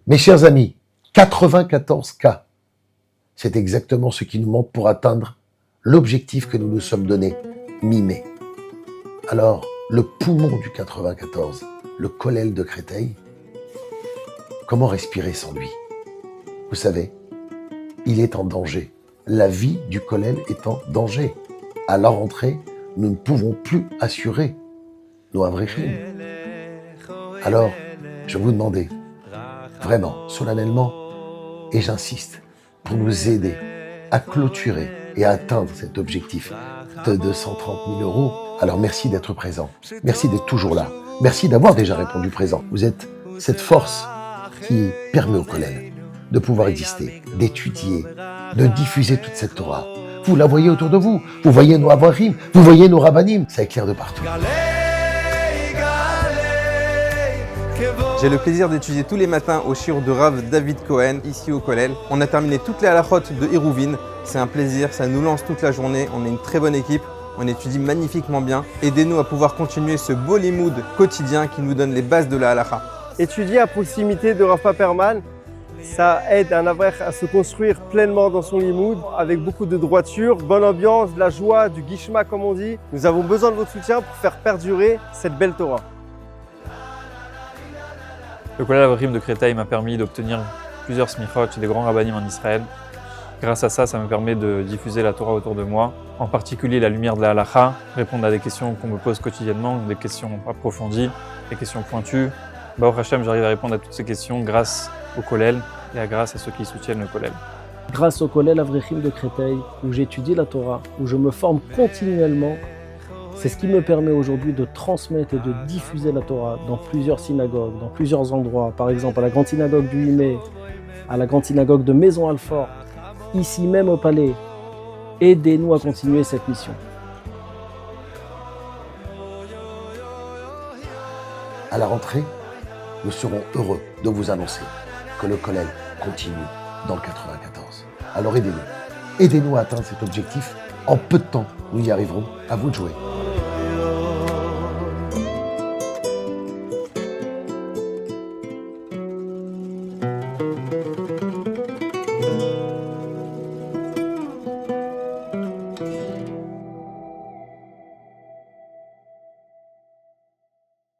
Mes chers amis, 94 cas, c'est exactement ce qui nous manque pour atteindre l'objectif que nous nous sommes donné mi-mai. Alors, le poumon du 94, le Kollel de Créteil, comment respirer sans lui? Vous savez, il est en danger. La vie du Kollel est en danger. À la rentrée, nous ne pouvons plus assurer nos Avreichim. Alors, je vous demandais, vraiment, solennellement, et j'insiste, pour nous aider à clôturer et à atteindre cet objectif de 230 000 euros. Alors merci d'être présent, merci d'être toujours là, merci d'avoir déjà répondu présent. Vous êtes cette force qui permet au Kollel de pouvoir exister, d'étudier, de diffuser toute cette Torah. Vous la voyez autour de vous, vous voyez nos Avrahim, vous voyez nos Rabbanim, ça éclaire de partout. J'ai le plaisir d'étudier tous les matins au shiur de Rav David Cohen, ici au Kollel. On a terminé toutes les halachot de Hérouvine. C'est un plaisir, ça nous lance toute la journée. On est une très bonne équipe, on étudie magnifiquement bien. Aidez-nous à pouvoir continuer ce beau limoud quotidien qui nous donne les bases de la halacha. Étudier à proximité de Rav Paperman, ça aide un avrech à se construire pleinement dans son limoud, avec beaucoup de droiture, bonne ambiance, de la joie, du guishma comme on dit. Nous avons besoin de votre soutien pour faire perdurer cette belle Torah. Le Kollel Avrim de Créteil m'a permis d'obtenir plusieurs smichot chez des grands rabbanim en Israël. Grâce à ça, ça me permet de diffuser la Torah autour de moi, en particulier la lumière de la halacha, répondre à des questions qu'on me pose quotidiennement, des questions approfondies, des questions pointues. Baruch Hashem, j'arrive à répondre à toutes ces questions grâce au Kollel et grâce à ceux qui soutiennent le Kollel. Grâce au Kollel Avrechim de Créteil, où j'étudie la Torah, où je me forme continuellement, c'est ce qui me permet aujourd'hui de transmettre et de diffuser la Torah dans plusieurs synagogues, dans plusieurs endroits. Par exemple, à la grande synagogue du 8 mai, à la grande synagogue de Maison-Alfort, ici même au Palais. Aidez-nous à continuer cette mission. À la rentrée, nous serons heureux de vous annoncer que le Kollel continue dans le 94. Alors aidez-nous. Aidez-nous à atteindre cet objectif. En peu de temps, nous y arriverons. À vous de jouer.